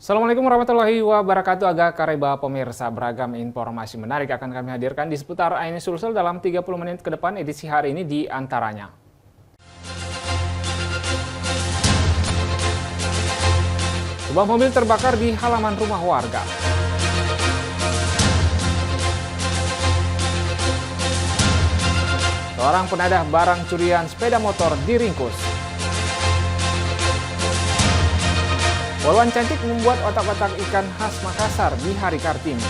Assalamualaikum warahmatullahi wabarakatuh. Agak kareba pemirsa, beragam informasi menarik akan kami hadirkan di seputar Aini Sulsel dalam 30 menit ke depan edisi hari ini di antaranya. Sebuah mobil terbakar di halaman rumah warga. Seorang penadah barang curian sepeda motor diringkus. Poluan cantik membuat otak-otak ikan khas Makassar di Hari Kartini.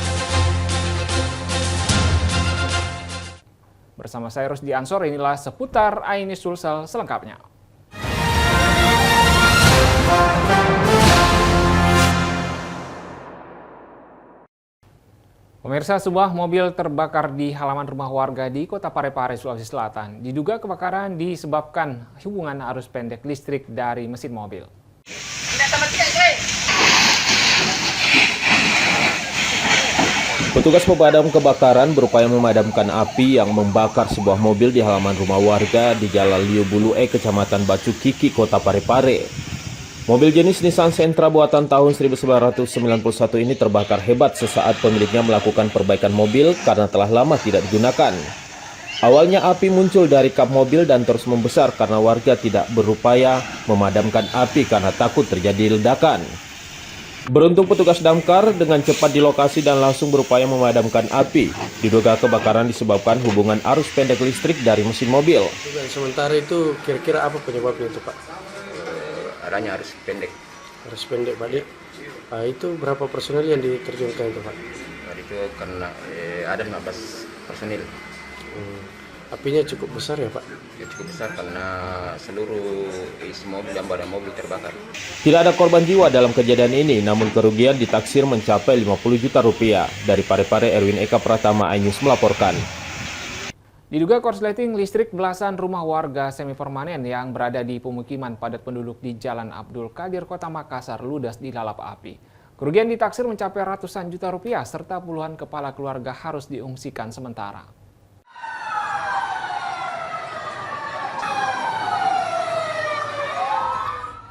Bersama saya Rusdi Ansor, inilah seputar Aini Sulsel selengkapnya. Pemirsa, sebuah mobil terbakar di halaman rumah warga di Kota Parepare, Sulawesi Selatan. Diduga kebakaran disebabkan hubungan arus pendek listrik dari mesin mobil. Petugas pemadam kebakaran berupaya memadamkan api yang membakar sebuah mobil di halaman rumah warga di Jalan Liubulu Kecamatan Bacu Kiki, Kota Parepare. Mobil jenis Nissan Sentra buatan tahun 1991 ini terbakar hebat sesaat pemiliknya melakukan perbaikan mobil karena telah lama tidak digunakan. Awalnya api muncul dari kap mobil dan terus membesar karena warga tidak berupaya memadamkan api karena takut terjadi ledakan. Beruntung petugas damkar dengan cepat di lokasi dan langsung berupaya memadamkan api. Diduga kebakaran disebabkan hubungan arus pendek listrik dari mesin mobil. Sementara itu kira-kira apa penyebabnya itu, Pak? Adanya arus pendek. Arus pendek, Pak. Itu berapa personel yang diterjunkan itu, Pak? Itu karena ada 15 personil. Apinya cukup besar ya, Pak? Ya, cukup besar karena seluruh isi mobil dan badan mobil terbakar. Tidak ada korban jiwa dalam kejadian ini, namun kerugian ditaksir mencapai 50 juta rupiah. Dari Parepare, Erwin Eka Pratama, iNews melaporkan. Diduga korsleting listrik belasan rumah warga semi-permanen yang berada di pemukiman padat penduduk di Jalan Abdul Qadir, Kota Makassar ludes dilalap api. Kerugian ditaksir mencapai ratusan juta rupiah serta puluhan kepala keluarga harus diungsikan sementara.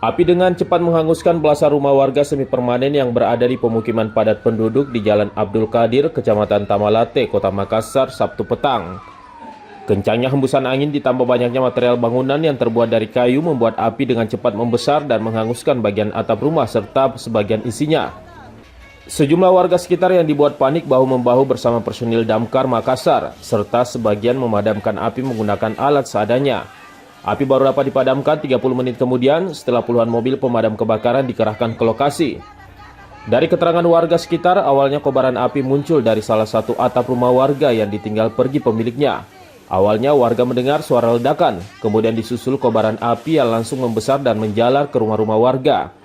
Api dengan cepat menghanguskan belasan rumah warga semi-permanen yang berada di pemukiman padat penduduk di Jalan Abdul Qadir, Kecamatan Tamalate, Kota Makassar, Sabtu petang. Kencangnya hembusan angin ditambah banyaknya material bangunan yang terbuat dari kayu membuat api dengan cepat membesar dan menghanguskan bagian atap rumah serta sebagian isinya. Sejumlah warga sekitar yang dibuat panik bahu-membahu bersama personil damkar Makassar, serta sebagian memadamkan api menggunakan alat seadanya. Api baru dapat dipadamkan 30 menit kemudian setelah puluhan mobil pemadam kebakaran dikerahkan ke lokasi. Dari keterangan warga sekitar, awalnya kobaran api muncul dari salah satu atap rumah warga yang ditinggal pergi pemiliknya. Awalnya warga mendengar suara ledakan, kemudian disusul kobaran api yang langsung membesar dan menjalar ke rumah-rumah warga.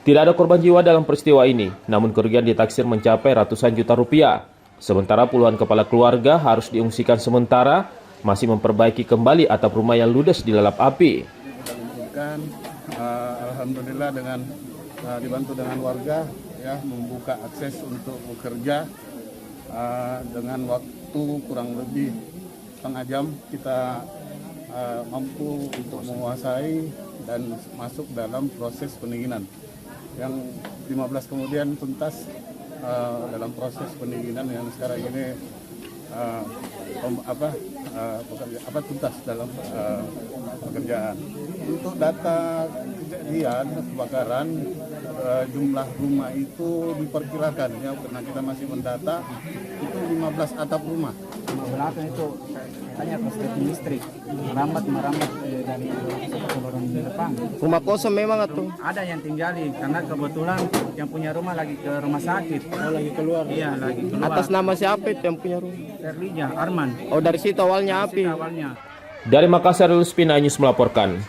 Tidak ada korban jiwa dalam peristiwa ini, namun kerugian ditaksir mencapai ratusan juta rupiah. Sementara puluhan kepala keluarga harus diungsikan sementara, masih memperbaiki kembali atap rumah yang ludes dilalap api. Alhamdulillah dengan dibantu dengan warga ya membuka akses untuk bekerja dengan waktu kurang lebih setengah jam kita mampu untuk menguasai dan masuk dalam proses pendinginan. Yang 15 kemudian tuntas dalam proses pendinginan yang sekarang ini tuntas dalam pekerjaan. Untuk data kejadian kebakaran jumlah rumah itu diperkirakan ya karena kita masih mendata itu 15 atap rumah. Belakang itu hanya korsleting listrik merambat dari saluran depan. Rumah kosong memang atau? Ada yang tinggali karena kebetulan yang punya rumah lagi ke rumah sakit. Oh, lagi keluar. Iya, lagi keluar. Atas nama siapa itu yang punya rumah? Erlija, Arman. Oh, dari situ awalnya api. Awalnya. Dari Makassar, Luspina iNews melaporkan.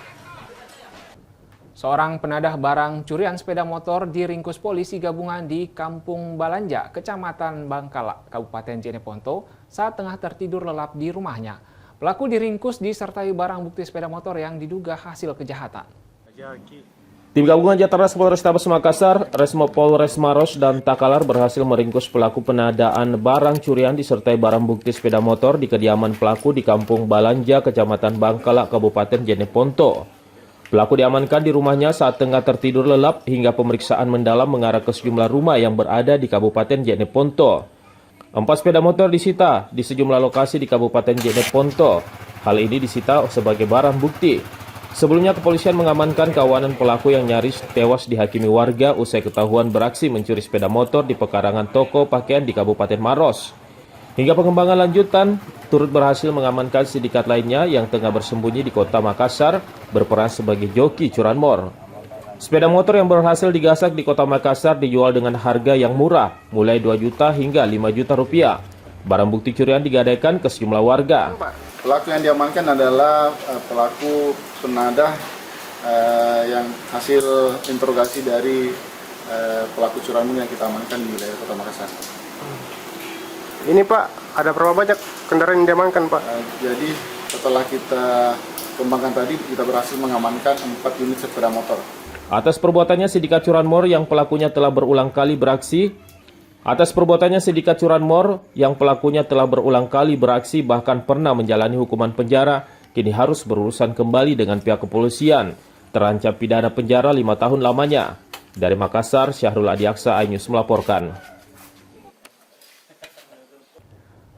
Seorang penadah barang curian sepeda motor diringkus polisi gabungan di Kampung Balanja, Kecamatan Bangkala, Kabupaten Jeneponto, saat tengah tertidur lelap di rumahnya. Pelaku diringkus disertai barang bukti sepeda motor yang diduga hasil kejahatan. Tim gabungan Jatras Polrestabes Makassar, Resmo Polres Maros, dan Takalar berhasil meringkus pelaku penadaan barang curian disertai barang bukti sepeda motor di kediaman pelaku di Kampung Balanja, Kecamatan Bangkala, Kabupaten Jeneponto. Pelaku diamankan di rumahnya saat tengah tertidur lelap hingga pemeriksaan mendalam mengarah ke sejumlah rumah yang berada di Kabupaten Jeneponto. 4 sepeda motor disita di sejumlah lokasi di Kabupaten Jeneponto. Hal ini disita sebagai barang bukti. Sebelumnya kepolisian mengamankan kawanan pelaku yang nyaris tewas dihakimi warga usai ketahuan beraksi mencuri sepeda motor di pekarangan toko pakaian di Kabupaten Maros. Hingga pengembangan lanjutan, turut berhasil mengamankan sindikat lainnya yang tengah bersembunyi di kota Makassar berperan sebagai joki curanmor. Sepeda motor yang berhasil digasak di kota Makassar dijual dengan harga yang murah, mulai 2 juta hingga 5 juta rupiah. Barang bukti curian digadaikan ke sejumlah warga. Pelaku yang diamankan adalah pelaku penadah yang hasil interogasi dari pelaku curanmor yang kita amankan di wilayah kota Makassar. Ini Pak, ada berapa banyak kendaraan yang diamankan Pak? Jadi setelah kita kembangkan tadi, kita berhasil mengamankan 4 unit sepeda motor. Atas perbuatannya sindikat curanmor yang pelakunya telah berulang kali beraksi bahkan pernah menjalani hukuman penjara, kini harus berurusan kembali dengan pihak kepolisian. Terancam pidana penjara 5 tahun lamanya. Dari Makassar, Syahrul Adiaksa, iNews melaporkan.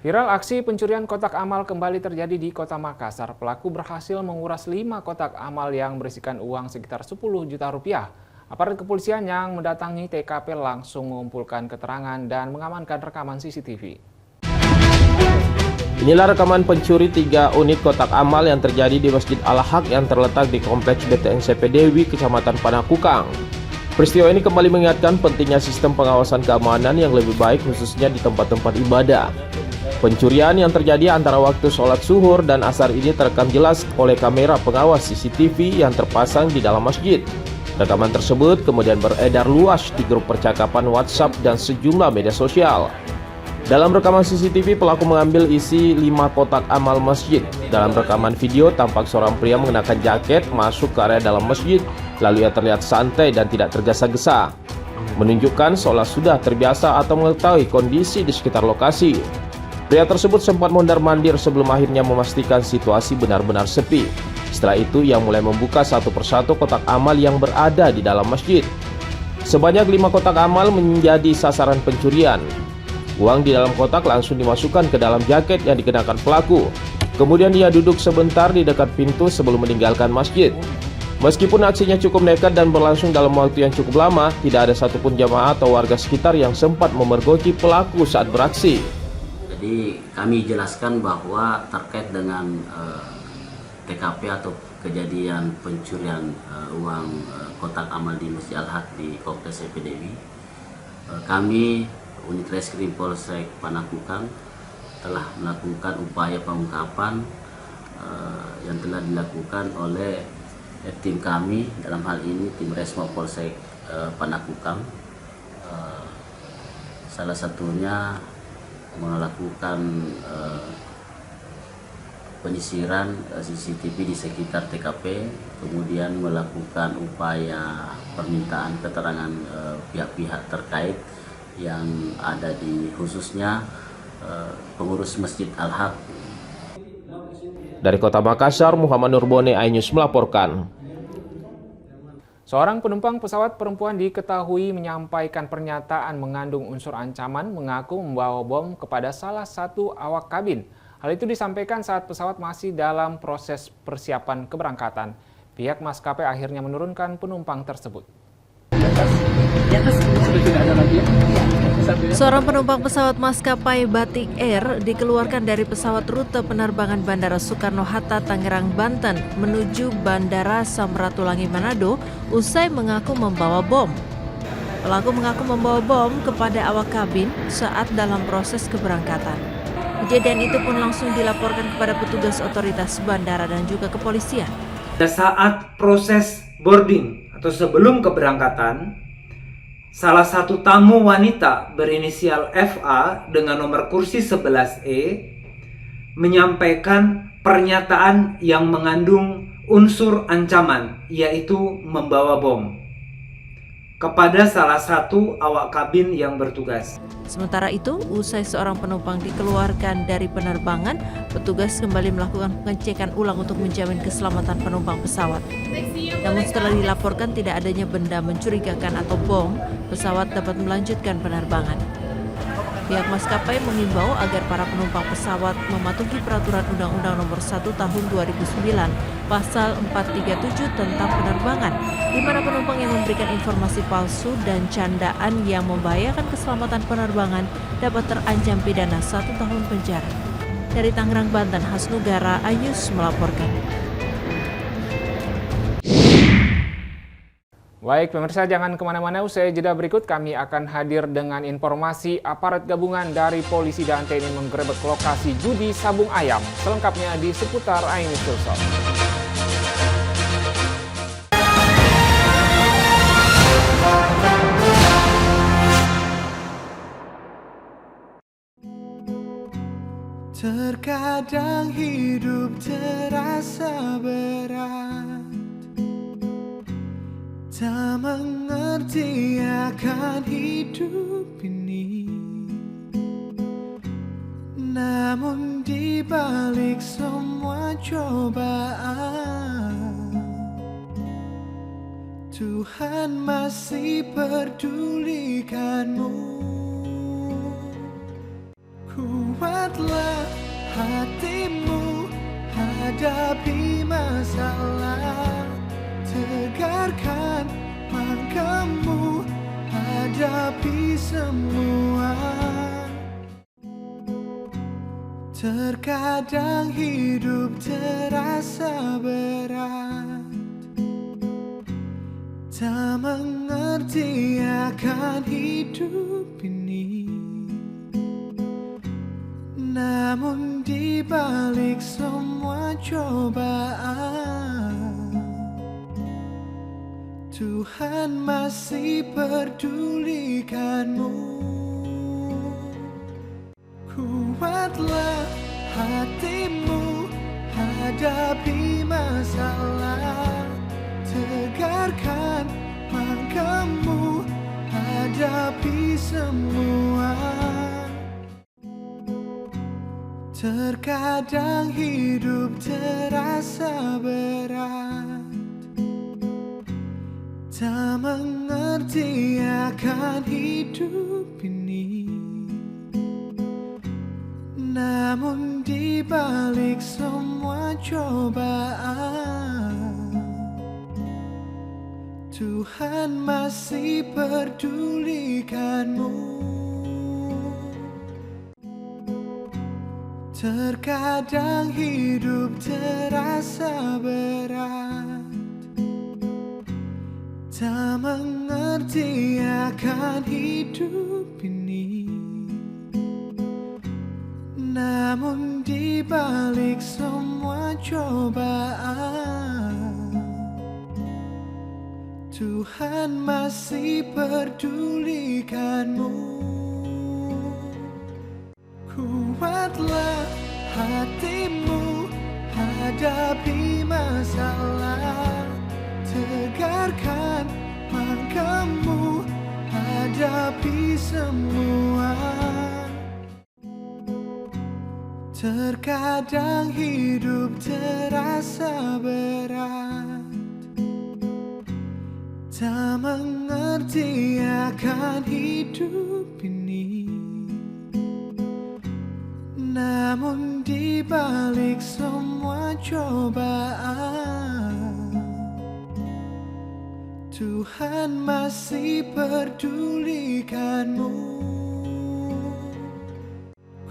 Viral aksi pencurian kotak amal kembali terjadi di kota Makassar. Pelaku berhasil menguras 5 kotak amal yang berisikan uang sekitar 10 juta rupiah. Aparat kepolisian yang mendatangi TKP langsung mengumpulkan keterangan dan mengamankan rekaman CCTV. Inilah rekaman pencuri 3 unit kotak amal yang terjadi di Masjid Al-Haq yang terletak di Kompleks BTNCP Dewi, Kecamatan Panakukang. Peristiwa ini kembali mengingatkan pentingnya sistem pengawasan keamanan yang lebih baik khususnya di tempat-tempat ibadah. Pencurian yang terjadi antara waktu sholat zuhur dan asar ini terekam jelas oleh kamera pengawas CCTV yang terpasang di dalam masjid. Rekaman tersebut kemudian beredar luas di grup percakapan WhatsApp dan sejumlah media sosial. Dalam rekaman CCTV, pelaku mengambil isi 5 kotak amal masjid. Dalam rekaman video, tampak seorang pria mengenakan jaket masuk ke area dalam masjid, lalu ia terlihat santai dan tidak tergesa-gesa, menunjukkan seolah sudah terbiasa atau mengetahui kondisi di sekitar lokasi. Pria tersebut sempat mondar-mandir sebelum akhirnya memastikan situasi benar-benar sepi. Setelah itu, ia mulai membuka satu persatu kotak amal yang berada di dalam masjid. Sebanyak 5 kotak amal menjadi sasaran pencurian. Uang di dalam kotak langsung dimasukkan ke dalam jaket yang dikenakan pelaku. Kemudian ia duduk sebentar di dekat pintu sebelum meninggalkan masjid. Meskipun aksinya cukup nekat dan berlangsung dalam waktu yang cukup lama, tidak ada satupun jamaah atau warga sekitar yang sempat memergoki pelaku saat beraksi. Jadi kami jelaskan bahwa terkait dengan TKP atau kejadian pencurian uang kotak amal di Masjid Al-Haq di Kompleks CPDW, kami Unit Reskrim Polsek Panakukang telah melakukan upaya pengungkapan yang telah dilakukan oleh tim kami, dalam hal ini tim Resmo Polsek Panakukang. Salah satunya melakukan penyisiran CCTV di sekitar TKP, kemudian melakukan upaya permintaan keterangan pihak-pihak terkait yang ada di khususnya pengurus Masjid Al-Haq. Dari Kota Makassar, Muhammad Nurbone, iNews melaporkan. Seorang penumpang pesawat perempuan diketahui menyampaikan pernyataan mengandung unsur ancaman mengaku membawa bom kepada salah satu awak kabin. Hal itu disampaikan saat pesawat masih dalam proses persiapan keberangkatan. Pihak maskapai akhirnya menurunkan penumpang tersebut. Seorang penumpang pesawat maskapai Batik Air dikeluarkan dari pesawat rute penerbangan Bandara Soekarno-Hatta, Tangerang, Banten menuju Bandara Samratulangi, Manado usai mengaku membawa bom. Pelaku mengaku membawa bom kepada awak kabin saat dalam proses keberangkatan. Kejadian itu pun langsung dilaporkan kepada petugas otoritas bandara dan juga kepolisian. Saat proses boarding atau sebelum keberangkatan, salah satu tamu wanita berinisial FA dengan nomor kursi 11E menyampaikan pernyataan yang mengandung unsur ancaman, yaitu membawa bom. kepada salah satu awak kabin yang bertugas. Sementara itu, usai seorang penumpang dikeluarkan dari penerbangan, petugas kembali melakukan pengecekan ulang untuk menjamin keselamatan penumpang pesawat. Namun setelah dilaporkan tidak adanya benda mencurigakan atau bom, pesawat dapat melanjutkan penerbangan. Pihak maskapai mengimbau agar para penumpang pesawat mematuhi peraturan Undang-Undang Nomor 1 Tahun 2009 Pasal 437 tentang penerbangan, di mana penumpang yang memberikan informasi palsu dan candaan yang membahayakan keselamatan penerbangan dapat terancam pidana 1 tahun penjara. Dari Tangerang, Banten, Hasnugara Ayus melaporkan. Baik pemirsa, jangan kemana-mana, usai jeda berikut kami akan hadir dengan informasi aparat gabungan dari polisi dan TNI menggerebek lokasi judi sabung ayam. Selengkapnya di seputar Ainus Sulsel. Terkadang hidup terasa berat, tak mengerti akan hidup ini. Namun di balik semua cobaan, Tuhan masih pedulikanmu. Kuatlah hatimu hadapi masalah, tegarkan langkahmu hadapi semua. Terkadang hidup terasa berat, tak mengerti akan hidup ini. Namun di balik semua cobaan, Tuhan masih pedulikanmu. Kuatlah hatimu hadapi masalah, tegarkan langkahmu hadapi semua. Terkadang hidup terasa berat, tak mengerti akan hidup ini. Namun di balik semua cobaan, Tuhan masih pedulikanmu. Terkadang hidup terasa berat, tak mengerti akan hidup ini. Namun di balik semua cobaan, Tuhan masih pedulikanmu. Kuatlah hatimu hadapi masalah, tegarkan langkahmu hadapi semua. Terkadang hidup terasa berat, tak mengerti akan hidup ini. Namun di balik semua cobaan, Tuhan masih pedulikanmu.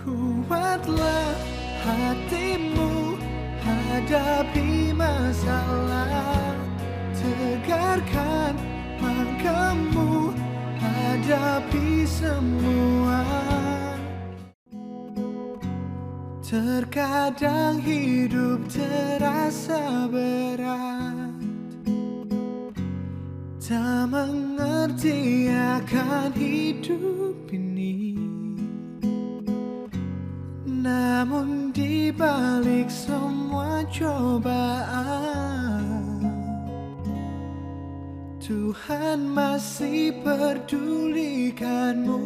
Kuatlah hatimu hadapi masalah, tegarkan langkahmu hadapi semua. Terkadang hidup terasa berat, tak mengerti akan hidup ini. Namun di balik semua cobaan, Tuhan masih pedulikanmu.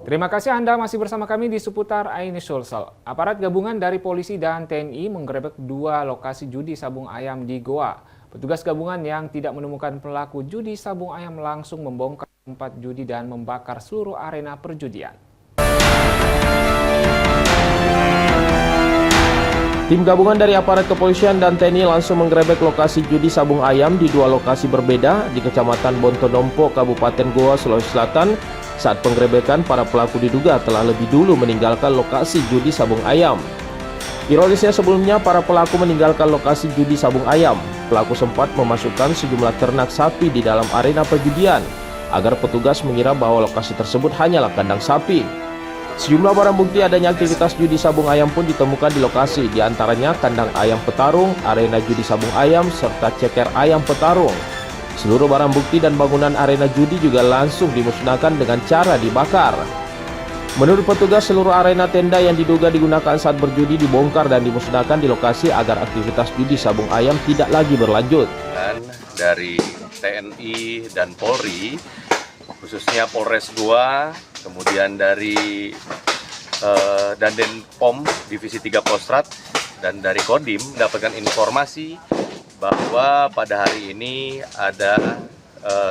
Terima kasih Anda masih bersama kami di seputar Aini Sulsel. Aparat gabungan dari polisi dan TNI menggerebek 2 lokasi judi sabung ayam di Goa. Petugas gabungan yang tidak menemukan pelaku judi sabung ayam langsung membongkar tempat judi dan membakar seluruh arena perjudian. Tim gabungan dari aparat kepolisian dan TNI langsung menggerebek lokasi judi sabung ayam di 2 lokasi berbeda di Kecamatan Bontonompo, Kabupaten Goa, Sulawesi Selatan. Saat penggerebekan, para pelaku diduga telah lebih dulu meninggalkan lokasi judi sabung ayam. Ironisnya sebelumnya para pelaku meninggalkan lokasi judi sabung ayam. Pelaku sempat memasukkan sejumlah ternak sapi di dalam arena perjudian agar petugas mengira bahwa lokasi tersebut hanyalah kandang sapi. Sejumlah barang bukti adanya aktivitas judi sabung ayam pun ditemukan di lokasi, diantaranya kandang ayam petarung, arena judi sabung ayam, serta ceker ayam petarung. Seluruh barang bukti dan bangunan arena judi juga langsung dimusnahkan dengan cara dibakar. Menurut petugas, seluruh arena tenda yang diduga digunakan saat berjudi dibongkar dan dimusnahkan di lokasi agar aktivitas judi sabung ayam tidak lagi berlanjut. Dan dari TNI dan Polri, khususnya Polres Goa, kemudian dari Dandim POM Divisi 3 Kostrad, dan dari Kodim mendapatkan informasi bahwa pada hari ini ada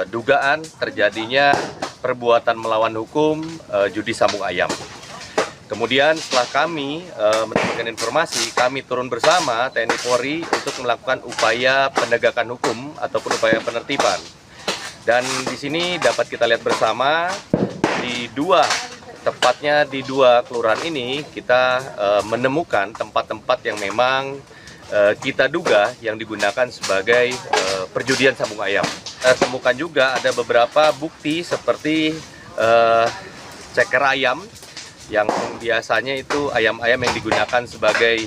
dugaan terjadinya perbuatan melawan hukum judi sabung ayam. Kemudian setelah kami mendapatkan informasi, kami turun bersama TNI Polri untuk melakukan upaya penegakan hukum ataupun upaya penertiban. Dan di sini dapat kita lihat bersama tepatnya di 2 kelurahan ini kita menemukan tempat-tempat yang memang kita duga yang digunakan sebagai perjudian sabung ayam. Temukan juga ada beberapa bukti seperti ceker ayam yang biasanya itu ayam-ayam yang digunakan sebagai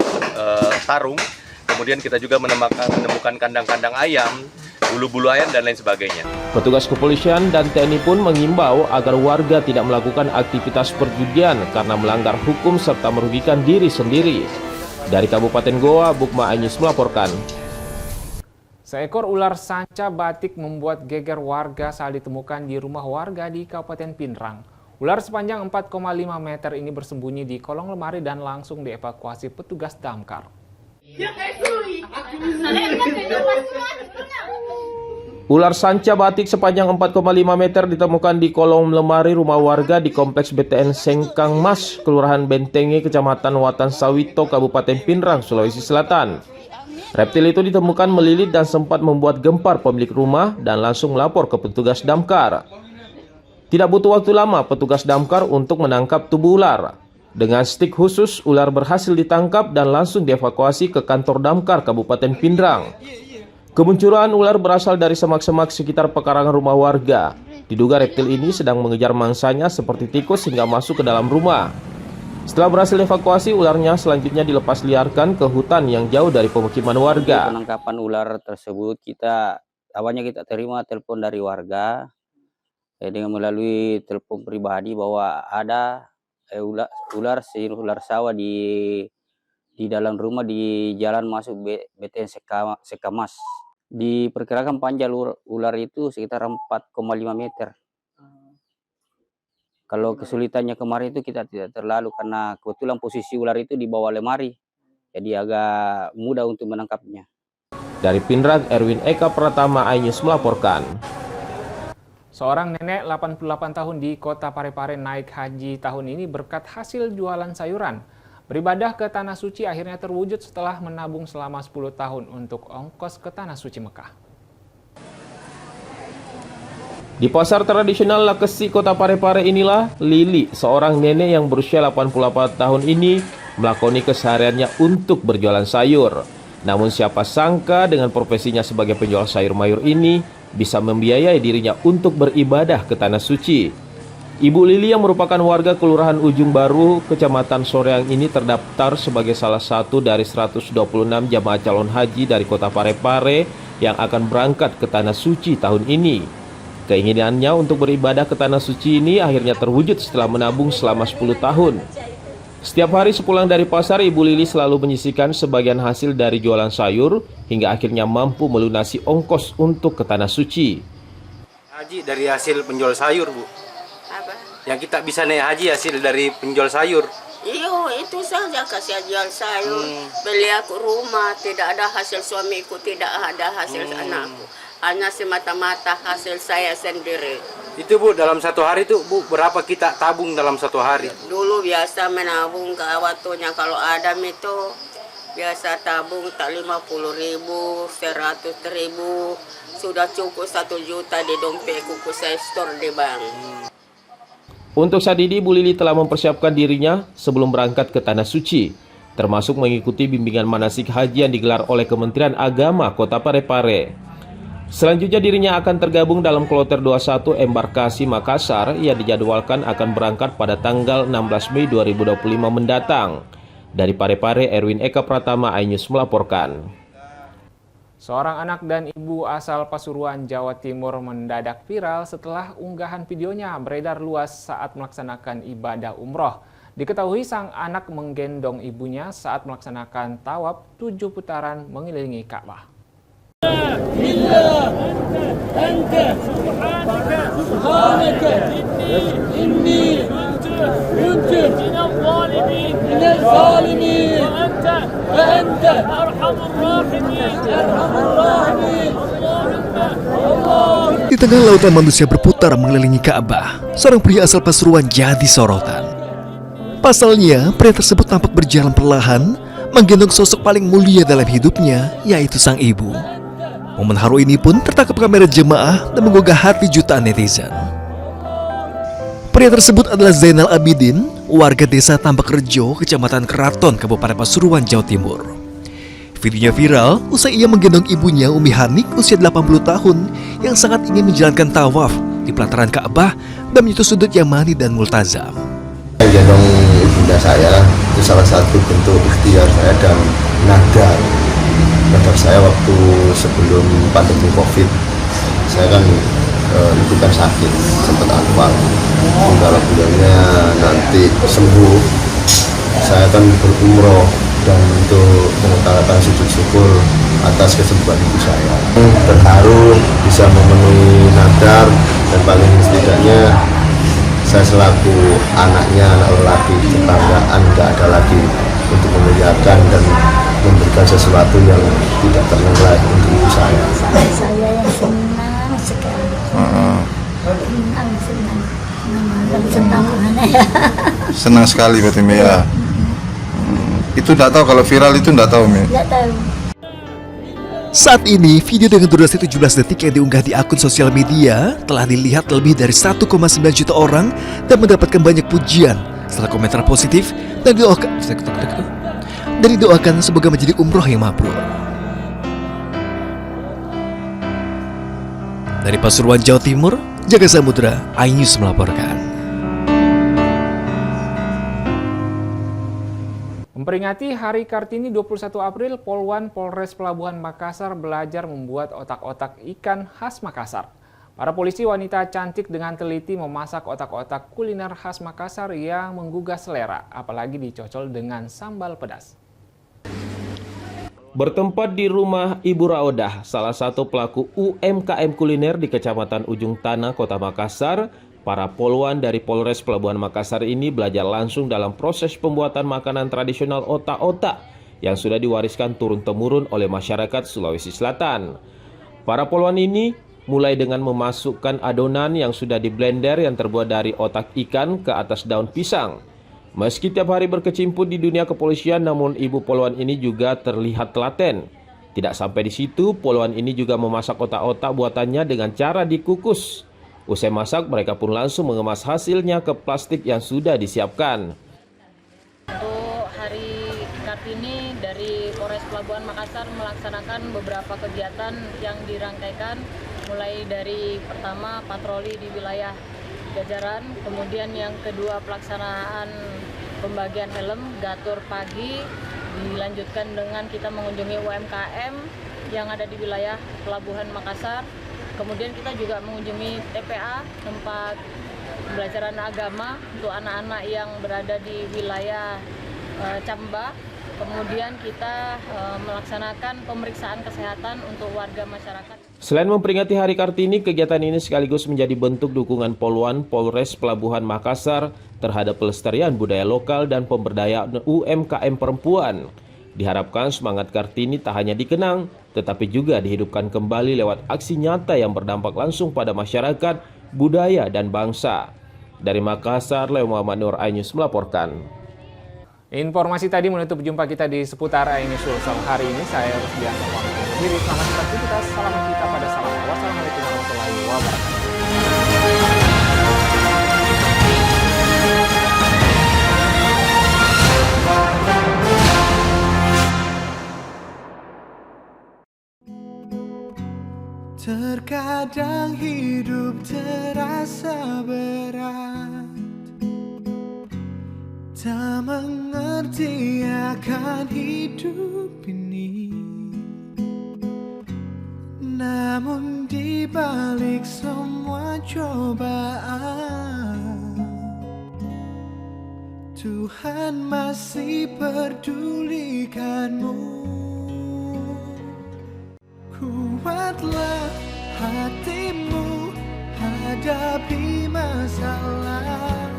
tarung. Kemudian kita juga menemukan kandang-kandang ayam, bulu-bulu ayam dan lain sebagainya. Petugas kepolisian dan TNI pun mengimbau agar warga tidak melakukan aktivitas perjudian karena melanggar hukum serta merugikan diri sendiri. Dari Kabupaten Goa, Bukma Anyus melaporkan. Seekor ular sanca batik membuat geger warga saat ditemukan di rumah warga di Kabupaten Pinrang. Ular sepanjang 4,5 meter ini bersembunyi di kolong lemari dan langsung dievakuasi petugas damkar. Ular sanca batik sepanjang 4,5 meter ditemukan di kolong lemari rumah warga di Kompleks BTN Sengkang Mas, Kelurahan Bentengi, Kecamatan Watan Sawito, Kabupaten Pinrang, Sulawesi Selatan. Reptil itu ditemukan melilit dan sempat membuat gempar pemilik rumah dan langsung melapor ke petugas damkar. Tidak butuh waktu lama petugas damkar untuk menangkap tubuh ular. Dengan stik khusus, ular berhasil ditangkap dan langsung dievakuasi ke kantor damkar Kabupaten Pinrang. Kemunculan ular berasal dari semak-semak sekitar pekarangan rumah warga. Diduga reptil ini sedang mengejar mangsanya seperti tikus hingga masuk ke dalam rumah. Setelah berhasil evakuasi, ularnya selanjutnya dilepas liarkan ke hutan yang jauh dari pemukiman warga. Penangkapan ular tersebut awalnya kita terima telepon dari warga dengan melalui telepon pribadi bahwa ada ular sawah di dalam rumah di jalan masuk BTN Sekamas. Diperkirakan panjang ular itu sekitar 4,5 meter. Kalau kesulitannya kemarin itu kita tidak terlalu karena kebetulan posisi ular itu di bawah lemari. Jadi agak mudah untuk menangkapnya. Dari Pinrang, Erwin Eka Pratama, iNews melaporkan. Seorang nenek 88 tahun di Kota Parepare naik haji tahun ini berkat hasil jualan sayuran. Beribadah ke Tanah Suci akhirnya terwujud setelah menabung selama 10 tahun untuk ongkos ke Tanah Suci Mekah. Di pasar tradisional Lakesi Kota Parepare inilah Lili, seorang nenek yang berusia 88 tahun ini melakoni kesehariannya untuk berjualan sayur. Namun siapa sangka dengan profesinya sebagai penjual sayur mayur ini bisa membiayai dirinya untuk beribadah ke Tanah Suci. Ibu Lili yang merupakan warga Kelurahan Ujung Baru, Kecamatan Soreang ini terdaftar sebagai salah satu dari 126 jamaah calon haji dari Kota Parepare yang akan berangkat ke Tanah Suci tahun ini. Keinginannya untuk beribadah ke Tanah Suci ini akhirnya terwujud setelah menabung selama 10 tahun. Setiap hari sepulang dari pasar, Ibu Lili selalu menyisihkan sebagian hasil dari jualan sayur hingga akhirnya mampu melunasi ongkos untuk ke Tanah Suci. Haji dari hasil penjual sayur, Bu. Apa? Yang kita bisa naik haji hasil dari penjual sayur. Iyo, itu saja kasih jual sayur. Beli aku rumah, tidak ada hasil suamiku, tidak ada hasil anakku. Hanya semata-mata hasil saya sendiri. Itu Bu, dalam satu hari itu Bu, berapa kita tabung dalam satu hari? Dulu biasa menabung ke waktunya kalau Adam itu biasa tabung tak 50.000, 100.000, sudah cukup 1 juta di dompetku saya store di bank. Untuk saat ini, Bu Lili telah mempersiapkan dirinya sebelum berangkat ke Tanah Suci, termasuk mengikuti bimbingan manasik haji yang digelar oleh Kementerian Agama Kota Parepare. Selanjutnya dirinya akan tergabung dalam kloter 21 embarkasi Makassar yang dijadwalkan akan berangkat pada tanggal 16 Mei 2025 mendatang. Dari Parepare, Erwin Eka Pratama, iNews melaporkan. Seorang anak dan ibu asal Pasuruan, Jawa Timur mendadak viral setelah unggahan videonya beredar luas saat melaksanakan ibadah umroh. Diketahui sang anak menggendong ibunya saat melaksanakan tawaf 7 putaran mengelilingi Ka'bah. Di tengah lautan manusia berputar mengelilingi Ka'bah, seorang pria asal Pasuruan jadi sorotan. Pasalnya, pria tersebut tampak berjalan perlahan, menggendong sosok paling mulia dalam hidupnya, yaitu sang ibu. Momen haru ini pun tertangkap kamera jemaah dan menggugah hati jutaan netizen. Pria tersebut adalah Zainal Abidin, warga desa Tambak Rejo, Kecamatan Keraton, Kabupaten Pasuruan, Jawa Timur. Videonya viral usai ia menggendong ibunya Umi Hanik usia 80 tahun yang sangat ingin menjalankan tawaf di pelataran Ka'bah dan menyentuh sudut Yamani dan Multazam. Gendong ibunda saya itu salah satu bentuk ikhtiar saya dan nadar saya waktu sebelum pandemi COVID. Saya kan itu kan sakit, sempat akbar. Kalau bulannya nanti sembuh, saya akan berumroh dan untuk mengutarakan sujud syukur atas kesembuhan ibu saya. Terharu bisa memenuhi nadar dan paling setidaknya saya selaku anaknya, anak lelaki, kebanggaan nggak ada lagi untuk memuliakan dan memberikan sesuatu yang tidak ternilai untuk ibu saya. Saya yang senang sekali. Senang sekali berarti Mia. Itu tidak tahu kalau viral itu tidak tahu Mia. Tidak tahu. Saat ini, video dengan durasi 17 detik yang diunggah di akun sosial media telah dilihat lebih dari 1,9 juta orang dan mendapatkan banyak pujian setelah komentar positif dan didoakan semoga menjadi umroh yang mabrur. Dari Pasuruan, Jawa Timur, Jaga Samudra, iNews melaporkan. Memperingati Hari Kartini 21 April, Polwan Polres Pelabuhan Makassar belajar membuat otak-otak ikan khas Makassar. Para polisi wanita cantik dengan teliti memasak otak-otak kuliner khas Makassar yang menggugah selera, apalagi dicocol dengan sambal pedas. Bertempat di rumah Ibu Raodah, salah satu pelaku UMKM kuliner di Kecamatan Ujung Tanah, Kota Makassar, para polwan dari Polres Pelabuhan Makassar ini belajar langsung dalam proses pembuatan makanan tradisional otak-otak yang sudah diwariskan turun-temurun oleh masyarakat Sulawesi Selatan. Para polwan ini mulai dengan memasukkan adonan yang sudah diblender yang terbuat dari otak ikan ke atas daun pisang. Meski tiap hari berkecimpung di dunia kepolisian, namun ibu polwan ini juga terlihat telaten. Tidak sampai di situ, polwan ini juga memasak otak-otak buatannya dengan cara dikukus. Usai masak, mereka pun langsung mengemas hasilnya ke plastik yang sudah disiapkan. Untuk Hari Kartini dari Polres Pelabuhan Makassar melaksanakan beberapa kegiatan yang dirangkaikan, mulai dari pertama patroli di wilayah jajaran, kemudian yang kedua pelaksanaan pembagian helm gatur pagi, dilanjutkan dengan kita mengunjungi UMKM yang ada di wilayah Pelabuhan Makassar. Kemudian kita juga mengunjungi TPA, tempat pembelajaran agama untuk anak-anak yang berada di wilayah Camba. Kemudian kita melaksanakan pemeriksaan kesehatan untuk warga masyarakat. Selain memperingati Hari Kartini, kegiatan ini sekaligus menjadi bentuk dukungan Polwan Polres Pelabuhan Makassar terhadap pelestarian budaya lokal dan pemberdayaan UMKM perempuan. Diharapkan semangat Kartini tak hanya dikenang, tetapi juga dihidupkan kembali lewat aksi nyata yang berdampak langsung pada masyarakat, budaya, dan bangsa. Dari Makassar, Leo Muhammad Nur, iNews melaporkan. Informasi tadi menutup jumpa kita di seputar iNews Sulsel hari ini. Saya Rusdianto pamit undur diri. Selamat beraktivitas. Salam kita pada salam. Wassalamualaikum warahmatullahi wabarakatuh. Terkadang hidup terasa berat, tak mengerti akan hidup ini. Namun di balik semua cobaan, Tuhan masih pedulikanmu. Kuatlah hatimu, hadapi masalah.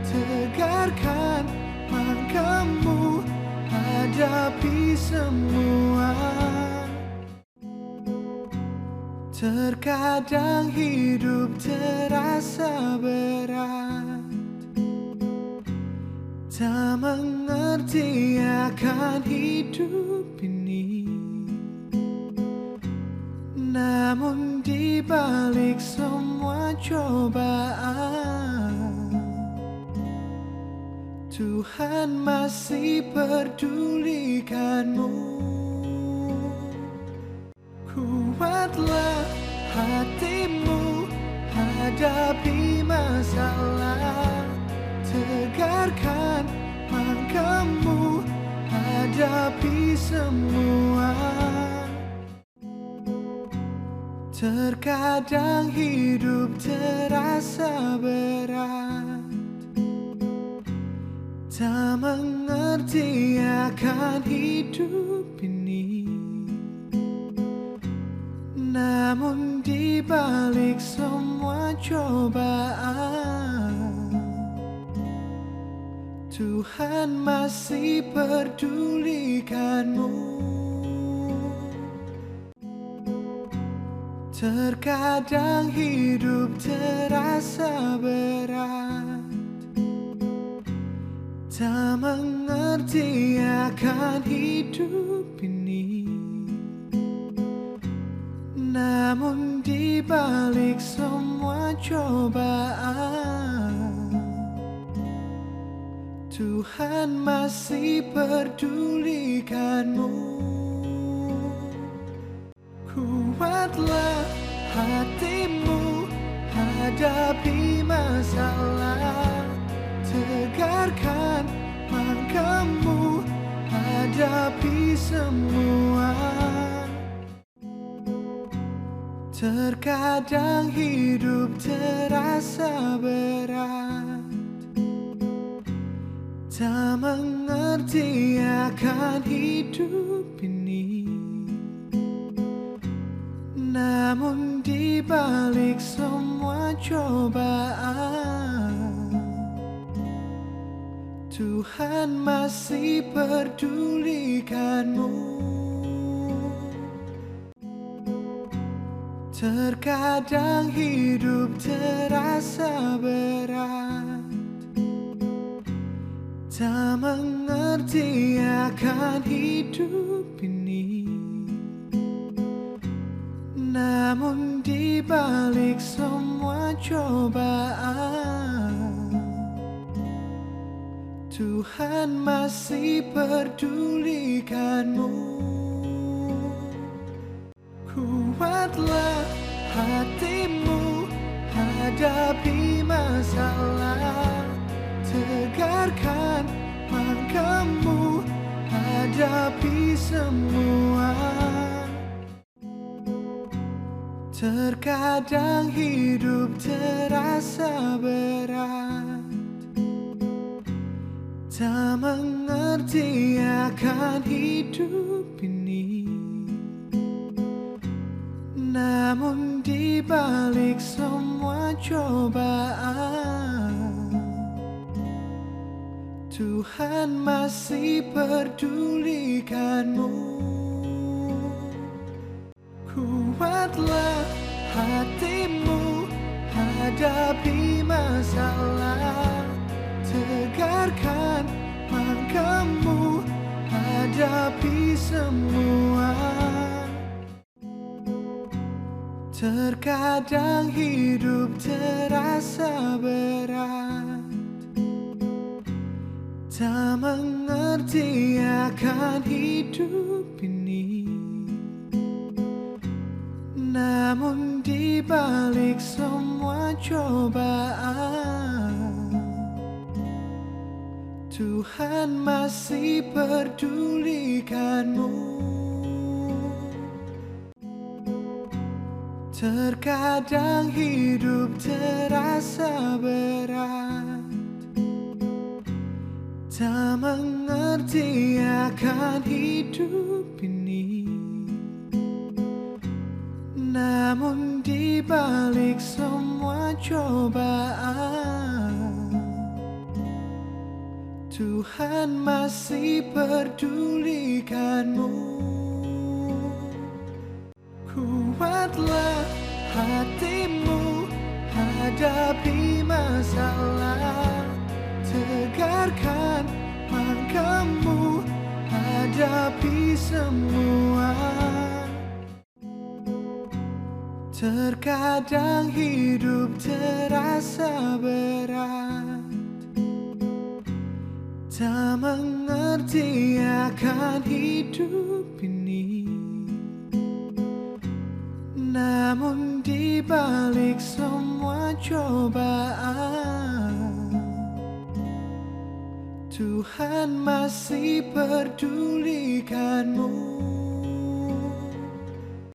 Tegarkan langkahmu, hadapi semua. Terkadang hidup terasa berat, tak mengerti akan hidup ini. Namun di balik semua cobaan, Tuhan masih pedulikanmu. Kuatlah hatimu, hadapi masalah. Tegarkan langkahmu, hadapi semua. Terkadang hidup terasa berat, tak mengerti akan hidup ini. Namun di balik semua cobaan, Tuhan masih pedulikanmu. Terkadang hidup terasa berat, tak mengerti akan hidup ini. Namun di balik semua cobaan, Tuhan masih pedulikanmu. Kuatlah hatimu, hadapi masalah. Tegarkan langkahmu, hadapi semua. Terkadang hidup terasa berat, tak mengerti akan hidup ini. Namun di balik semua cobaan, Tuhan masih pedulikanmu. Terkadang hidup terasa berat, tak mengerti akan hidup ini. Namun di balik semua cobaan, Tuhan masih pedulikanmu. Kuatlah hatimu, hadapi masalah. Tegarkan langkahmu, hadapi semua. Terkadang hidup terasa berat, tak mengerti akan hidup ini. Namun di balik semua cobaan, Tuhan masih pedulikanmu. Kuatlah hatimu, hadapi masalah. Tegarkan langkahmu, hadapi semua. Terkadang hidup terasa berat, tak mengerti akan hidup ini. Namun di balik semua cobaan, Tuhan masih pedulikanmu. Terkadang hidup terasa berat, tak mengerti akan hidup ini. Namun di balik semua cobaan, Tuhan masih pedulikanmu. Kuatlah hatimu, hadapi masalah. Tegarkan langkahmu, hadapi semua. Terkadang hidup terasa berat, tak mengerti akan hidup ini. Namun di balik semua cobaan, Tuhan masih pedulikanmu.